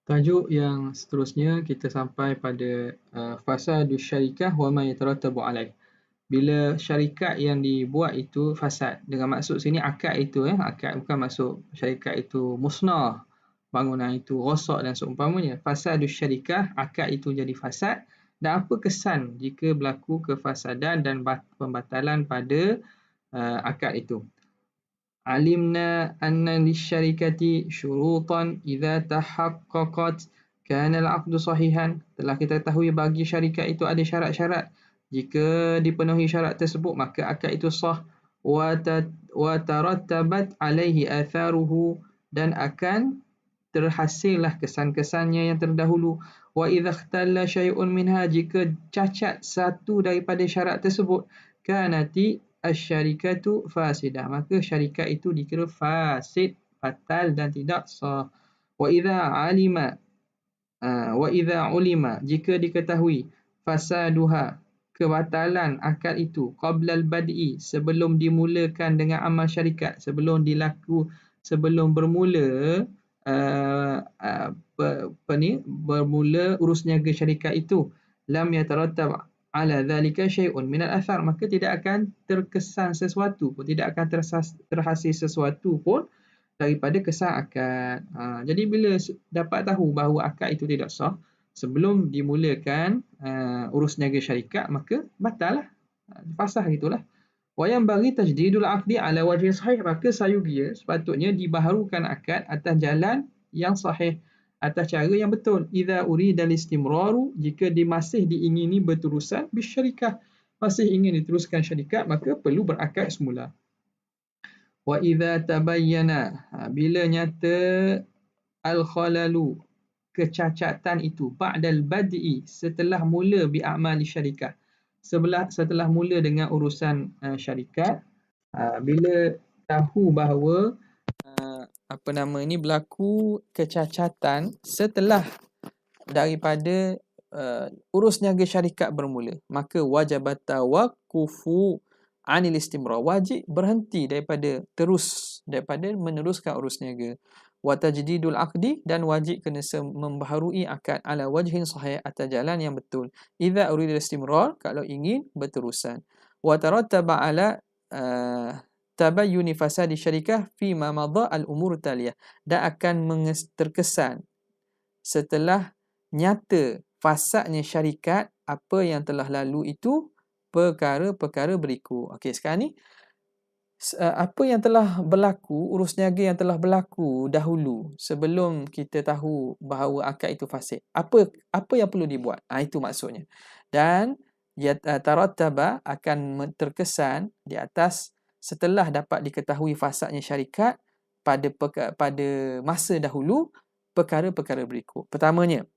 Tajuk yang seterusnya kita sampai pada fasadus syarikah wa ma yatarattabu alaih. Bila syarikat yang dibuat itu fasad. Dengan maksud sini akad itu akad bukan maksud syarikat itu musnah, bangunan itu rosak dan seumpamanya. Fasadus syarikah, akad itu jadi fasad. Dan apa kesan jika berlaku kefasadan dan pembatalan pada akad itu? Alimna anna lisyarikati syurutan idza tahaqqaqat kana al-'aqdu sahihan. Telah kita ketahui bagi syarikat itu ada syarat-syarat. Jika dipenuhi syarat tersebut maka akad itu sah wa tarattabat alaihi atharuhu, dan akan terhasillah kesan-kesannya yang terdahulu. Wa idza ikhtalla syai'un minha, jika cacat satu daripada syarat tersebut, kanati asyarikatu fasidah, maka syarikat itu dikira fasid, batal dan tidak sah. Wa idza ulima, jika diketahui fasaduha, kebatalan akad itu, qablal bad'i, sebelum dimulakan dengan amal syarikat, sebelum bermula bermula urus niaga syarikat itu, lam yatarattab ala dhalika syai'un minal athar, maka tidak akan terkesan sesuatu pun, tidak akan terhasil sesuatu pun daripada kesan akad. Jadi bila dapat tahu bahawa akad itu tidak sah sebelum dimulakan urus niaga syarikat, maka batal lah, fasah gitulah. Wa yanbaghi tajdidul 'aqdi ala wajhin sahih, maka sayugia sepatutnya dibaharukan akad atas jalan yang sahih, atas cara yang betul. Idza urida al-istimraru, jika masih diingini berterusan bisyarikah, masih ingin diteruskan syarikat, maka perlu berakad semula. Wa idza tabayyana, bila nyata al-khalalu, kecacatan itu, ba'dal bad'i, setelah mula bi'amali syarikah, setelah mula dengan urusan syarikat, bila tahu bahawa berlaku kecacatan setelah daripada urus niaga syarikat bermula, maka wajibat tawaqqufu anil istimrar, wajib berhenti daripada meneruskan urus niaga. Wa tajdidul aqdi, dan wajib kena membaharui akad ala wajhin sahih, atas jalan yang betul. Idza urida istimrar, kalau ingin berterusan. Wa tarattaba ala tabayyuni fasadi syarikah fi ma madha al-umur taliyah, dan akan terkesan setelah nyata fasadnya syarikat apa yang telah lalu itu, perkara-perkara berikut. Okey, sekarang ni apa yang telah berlaku, urus niaga yang telah berlaku dahulu sebelum kita tahu bahawa akad itu fasid. Apa yang perlu dibuat? Itu maksudnya. Dan tarattaba, akan terkesan di atas setelah dapat diketahui fasadnya syarikat pada masa dahulu, perkara-perkara berikut. Pertamanya,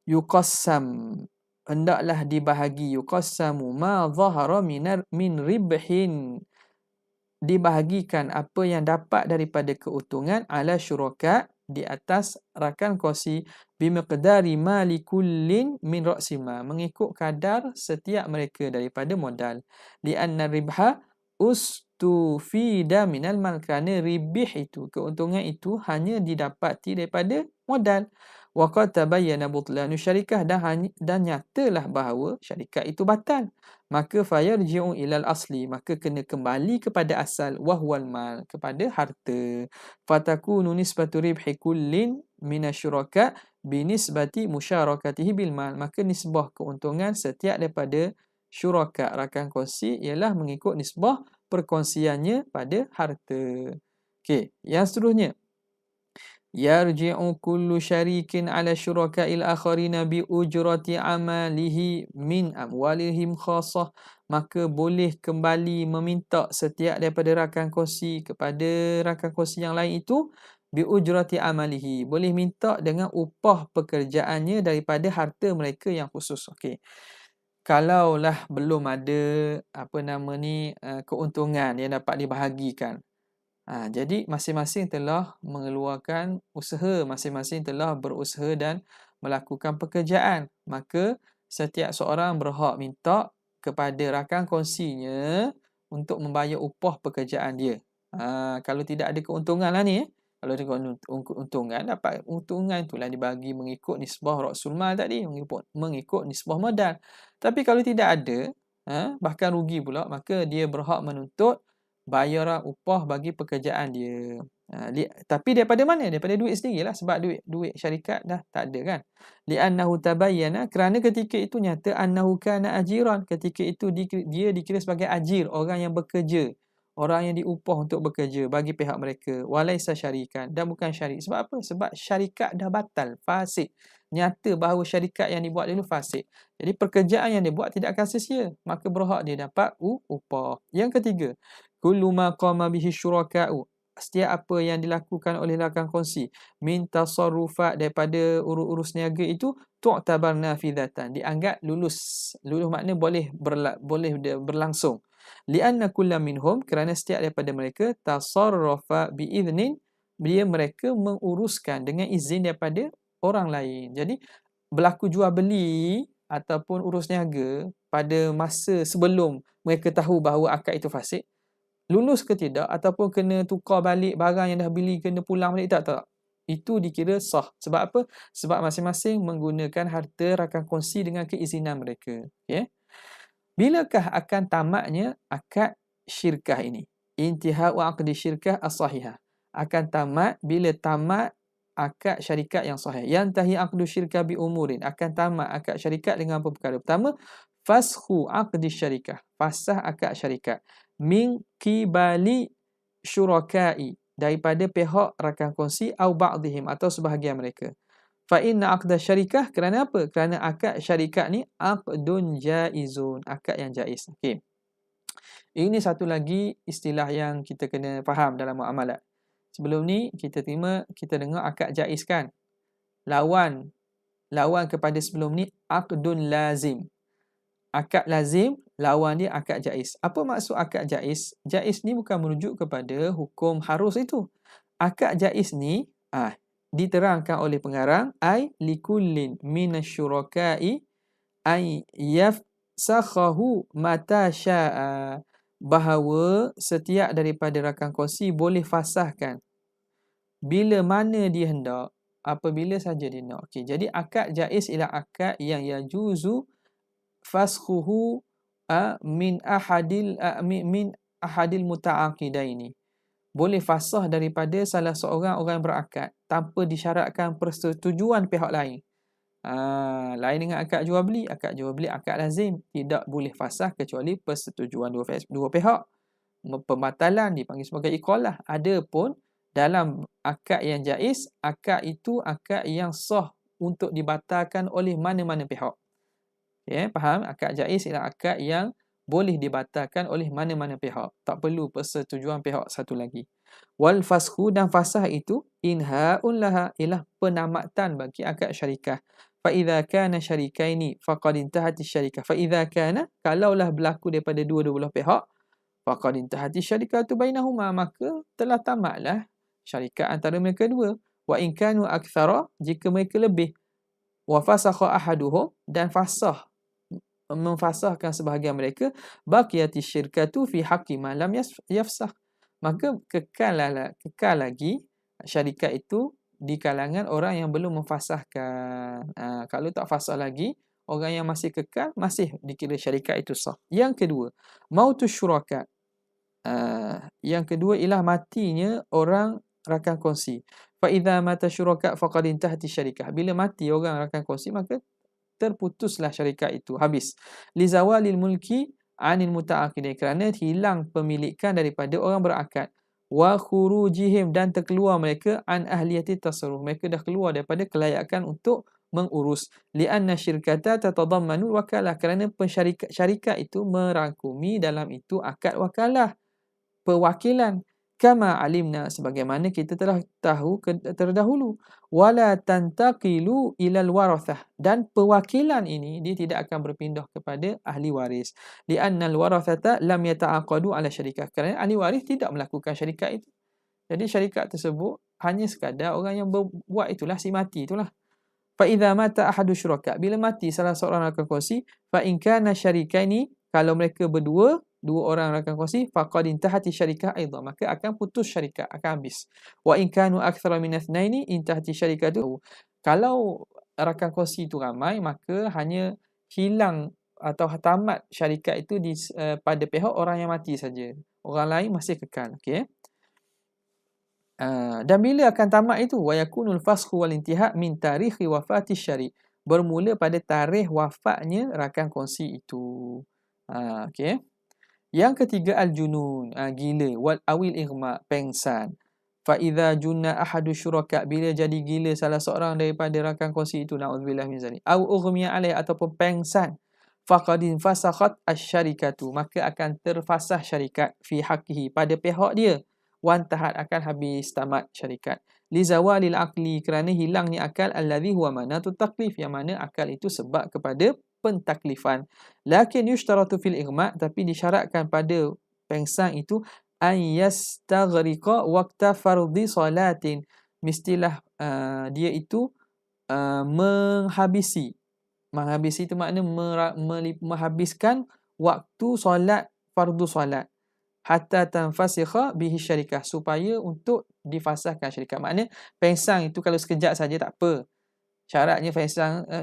yuqassam, hendaklah dibahagi, yuqassamu ma zahara min ribhin, dibahagikan apa yang dapat daripada keuntungan, ala syuraka, di atas rakan kongsi, bimiqdari mali kullin min ra'sima, mengikut kadar setiap mereka daripada modal. Lianna ribha ustufida minal mal, kerana ribih itu, keuntungan itu hanya didapati daripada modal. Wa qad tabayyana butlanu syarikah, dan nyatalah bahawa syarikat itu batal. Maka fayarji'u ilal asli, maka kena kembali kepada asal, wahwal mal, kepada harta. Fatakunu nisbatu ribhi kullin minasyuraka binisbati musyarakatihi bil mal, maka nisbah keuntungan setiap daripada syuraka, rakan kongsi, ialah mengikut nisbah perkongsiannya pada harta. Okey, yang seterusnya, yarji'u kullu syarikin ala syuraka'il akharina bi ujrati amalihi min amwalihim khassah, maka boleh kembali meminta setiap daripada rakan kongsi kepada rakan kongsi yang lain itu bi ujrati amalihi, boleh minta dengan upah pekerjaannya daripada harta mereka yang khusus. Okey, kalaulah belum ada keuntungan yang dapat dibahagikan, jadi masing-masing telah mengeluarkan usaha, masing-masing telah berusaha dan melakukan pekerjaan, maka setiap seorang berhak minta kepada rakan kongsinya untuk membayar upah pekerjaan dia. Kalau tidak ada keuntungan lah ni, Kalau dia untungan, dapat untungan itulah dibagi mengikut nisbah Rasul Mal tadi, mengikut nisbah modal. Tapi kalau tidak ada, bahkan rugi pula, maka dia berhak menuntut bayaran upah bagi pekerjaan dia. Tapi daripada mana? Daripada duit sendirilah, sebab duit syarikat dah tak ada kan. Li'annahu tabayyana, kerana ketika itu nyata annahu kana ajiran, ketika itu dia dikira sebagai ajir, orang yang bekerja, orang yang diupah untuk bekerja bagi pihak mereka, walaisa syarikan, dan bukan syarik. Sebab apa? Sebab syarikat dah batal, fasik. Nyata bahawa syarikat yang dibuat dulu fasik. Jadi pekerjaan yang dia buat tidak akan sia-sia, maka berhak dia dapat upah. Yang ketiga, kullu ma qama bihi syuraka'u, setiap apa yang dilakukan oleh rakan kongsi, min tasarrufat, daripada urus niaga itu, tu'tabar nafidatan, dianggap lulus. Lulus makna boleh berlangsung. Lianna kulla minhum, kerana setiap daripada mereka, tasarrafa biiznin, mereka menguruskan dengan izin daripada orang lain. Jadi berlaku jual beli ataupun urus niaga pada masa sebelum mereka tahu bahawa akad itu fasik, lulus ke tidak, ataupun kena tukar balik barang yang dah beli, kena pulang balik, tak. Itu dikira sah. Sebab apa? Sebab masing-masing menggunakan harta rakan kongsi dengan keizinan mereka. Okay? Bilakah akan tamatnya akad syirkah ini? Intihau aqdi syirkah as-sahihah. Akan tamat bila tamat akad syarikat yang sahih. Yantahi aqdu syirkah bi umurin. Akan tamat akad syarikat dengan apa perkara? Pertama, fashu aqdi syarikah. Fasah akad syarikat. Min qibali syurakai. Daripada pihak rakan kongsi au ba'dihim, atau sebahagian mereka. Fa inna aqda syarikah, kerana apa? Kerana akad syarikat ni aqdun jaizun, akad yang jaiz. Okey. Ini satu lagi istilah yang kita kena faham dalam muamalat. Sebelum ni kita dengar akad jaiz kan. Lawan kepada sebelum ni aqdun lazim. Akad lazim, lawan dia akad jaiz. Apa maksud akad jaiz? Jaiz ni bukan merujuk kepada hukum harus itu. Akad jaiz ni diterangkan oleh pengarang, ai likullin minasyuraka'i ay yafsakhahu mata syaa, bahawa setiap daripada rakan kongsi boleh fasahkan bila mana dia hendak, apabila saja dia nak. Okey, jadi akad jaiz ialah akad yang yajuzu faskhuhu min ahadil muta'aqidaini. Boleh fasah daripada salah seorang orang yang berakad tanpa disyaratkan persetujuan pihak lain. Lain dengan akad jual beli. Akad jual beli akad lazim, tidak boleh fasah kecuali persetujuan dua pihak. Pembatalan dipanggil sebagai iqalah. Adapun dalam akad yang jaiz, akad itu akad yang sah untuk dibatalkan oleh mana-mana pihak. Okay, faham? Akad jaiz ialah akad yang boleh dibatalkan oleh mana-mana pihak. Tak perlu persetujuan pihak satu lagi. Wal fashu, dan fasah itu inha'un laha, ialah penamatan bagi akad syarikah. Fa idza kana syarikaini faqad intahat syarikah. Fa idza kana, kalaulah berlaku daripada dua-dua belah pihak, faqad intahat syarikatu bainahuma, maka telah tamatlah syarikat antara mereka dua. Wa in kanu aktsara, jika mereka lebih. Wa fasakha ahaduhum, dan memfasahkan sebahagian mereka, baqiyati syirkatu fi haqqi ma lam yafsah, maka kekal lagi syarikat itu di kalangan orang yang belum memfasahkan. Kalau tak fasah lagi, orang yang masih kekal masih dikira syarikat itu sah. Yang kedua, mautus syuraka. Yang kedua ialah matinya orang rakan kongsi. Fa idza mata syuraka faqad intahati syarikah. Bila mati orang rakan kongsi, maka terputuslah syarikat itu, habis. Li zawalil mulki anil muta'aqidin, kerana hilang pemilikan daripada orang berakad. Wa khurujihim, dan terkeluar mereka an ahliyati tasarruf, mereka dah keluar daripada kelayakan untuk mengurus. Lianna syirkata tatadammanu wakalah, kerana syarikat itu merangkumi dalam itu akad wakalah, perwakilan. Kama alimna, sebagaimana kita telah tahu terdahulu. Wala tantaqilu ilal warathah, dan perwakilan ini dia tidak akan berpindah kepada ahli waris. Li'annal warathata lam yata'aqadu ala syarikah, kerana ahli waris tidak melakukan syarikat itu. Jadi syarikat tersebut hanya sekadar orang yang berbuat itulah, si mati itulah. Fa idza mata ahadu syuraka, bila mati salah seorang rakan kongsi, fa in kana syarikaini, kalau mereka berdua dua orang rakan kongsi, faqad intahati syarikah aidan, maka akan putus syarikat, akan habis. Wa in kanu aktsara min itsnaini intahati syarikatu. Kalau rakan kongsi itu ramai, maka hanya hilang atau tamat syarikat itu pada pihak orang yang mati saja. Orang lain masih kekal. Okey. Dan bila akan tamat itu, wa yakunul fasxu wal intihak min tarikhi wafati syari, bermula pada tarikh wafatnya rakan kongsi itu. Okey. Yang ketiga al-junun, gila, wal awil ighma, pengsan. Fa idza junna ahadu syuraka, bila jadi gila salah seorang daripada rakan kongsi itu, naudzubillah min zalik, au ughmiya alaih, ataupun pengsan, faqad infasakhat asy-syarikatu, maka akan terfasah syarikat fi haqqihi, pada pihak dia, wantahat, akan habis, tamat syarikat. Li zawalil aqli, kerana hilangnya akal, alladhi huwa manatut taklif, yang mana akal itu sebab kepada pentaklifan. Lakin yushtaratu fil ighma, tapi disyaratkan pada pengsan itu, an yastaghriqa waqta fardhi salatin, mestilah dia itu menghabisi itu makna menghabiskan waktu solat fardu solat, hatta tanfasikha bihi syarikah, supaya untuk difasahkan syarikat. Maknanya pengsan itu kalau sekejap saja tak apa. Syaratnya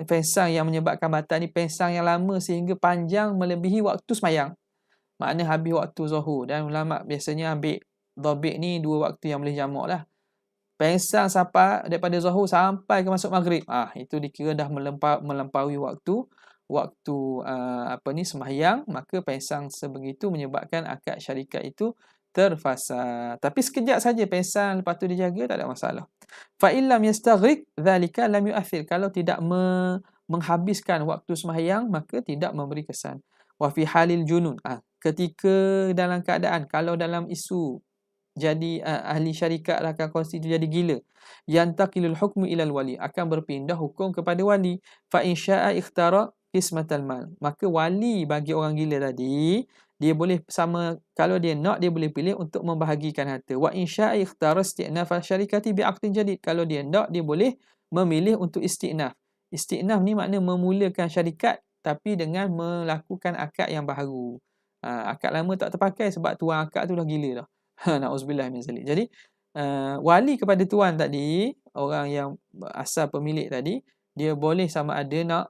pengsan yang menyebabkan batal ni pengsan yang lama sehingga panjang melebihi waktu semayang. Maknanya habis waktu zuhur, dan ulama biasanya ambil dhabit ni 2 waktu yang boleh jamak lah. Pengsan sampai daripada zuhur sampai ke masuk maghrib, itu dikira dah melampaui waktu sembahyang, maka pengsan sebegitu menyebabkan akad syarikat itu terfasad. Tapi sekejap saja pengsan, lepas tu dijaga, tak ada masalah. Fa illam yastaghriq dzalika lam yu'athir, kalau tidak menghabiskan waktu sembahyang, maka tidak memberi kesan. Wa fi halil junun, ketika dalam keadaan, kalau dalam isu jadi ahli syarikat rakan kongsi itu jadi gila, yantaqilul hukmu ilal wali, akan berpindah hukum kepada wali. Fa in syaa'a ikhtara qismatal mal, maka wali bagi orang gila tadi, dia boleh sama, kalau dia nak, dia boleh pilih untuk membahagikan harta. Wa in syaa'a ikhtara isti'naf syarikati bi aqdin jadid, kalau dia nak, dia boleh memilih untuk isti'naf. Isti'naf ni makna memulakan syarikat, tapi dengan melakukan akad yang baru. Akad lama tak terpakai sebab tuan akad tu dah gila dah. Na'udzubillah min zalik. Jadi wali kepada tuan tadi, orang yang asal pemilik tadi, dia boleh sama ada nak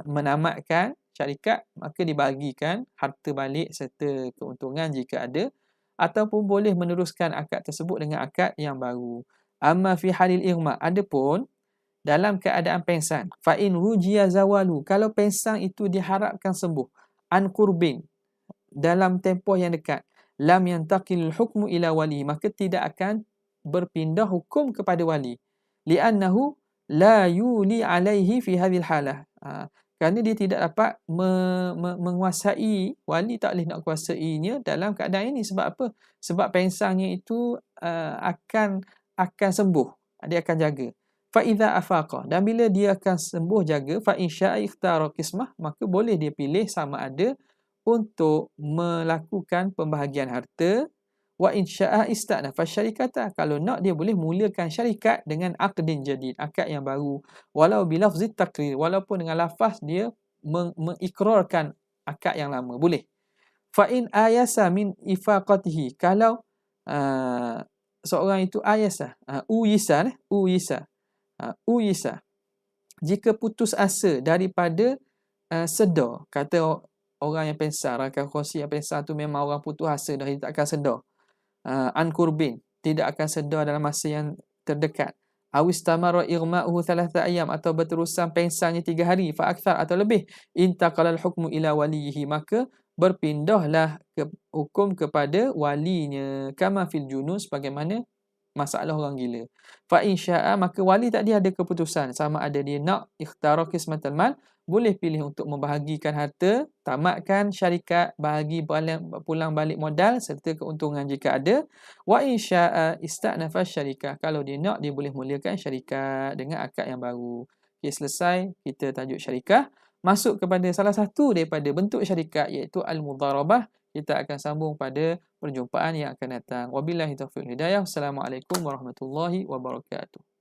menamatkan syarikat, maka dibagikan harta balik serta keuntungan jika ada, ataupun boleh meneruskan akad tersebut dengan akad yang baru. Amma fi halil ighma, adapun dalam keadaan pengsan, fa in rujiya zawalu, kalau pengsan itu diharapkan sembuh, an qurbin, dalam tempoh yang dekat, lam yantaqil hukmu ila wali, maka tidak akan berpindah hukum kepada wali, li'annahu la yuli alaihi fi hadhil halah, kerana dia tidak dapat menguasai, wali tak boleh nak kuasainya dalam keadaan ini. Sebab apa? Sebab pengsannya itu akan sembuh, dia akan jaga. Fa idza afaqa, dan bila dia akan sembuh jaga, fa in syaa'a ikhtara qismah, maka boleh dia pilih sama ada untuk melakukan pembahagian harta, wa in syaa'a ista'nafa syarikata, kalau nak dia boleh mulakan syarikat dengan aqdin jadid, akad yang baru, walau bilafzit takrir, walaupun dengan lafaz dia mengikrarkan akad yang lama, boleh. Fa in ayasa min ifaqatihi, kalau seorang itu ayasa, uyisa, jika putus asa daripada sedar, kata orang yang pengsan, rakan kongsi yang pengsan tu memang orang putus asa dah, dia tak akan sedar. An kurbin, tidak akan sedar dalam masa yang terdekat. Awistamara ighma'uhu 3 ayyam, atau berterusan pengsannya 3 hari, fa akthar, atau lebih. Intaqalal hukmu ila walihi, maka berpindahlah hukum kepada walinya, kama fil junun, sebagaimana masalah orang gila. Fa in syaa'a, maka wali tadi ada keputusan, sama ada dia nak ikhtara qismatul mal, boleh pilih untuk membahagikan harta, tamatkan syarikat, bahagi pulang balik modal serta keuntungan jika ada. Wa in syaa'a ista'nafa syarikah, kalau dia nak, dia boleh mulakan syarikat dengan akad yang baru. Okay, selesai kita tajuk syarikah. Masuk kepada salah satu daripada bentuk syarikat, iaitu al-mudharabah. Kita akan sambung pada perjumpaan yang akan datang. Wabillahi taufiq hidayah. Assalamualaikum warahmatullahi wabarakatuh.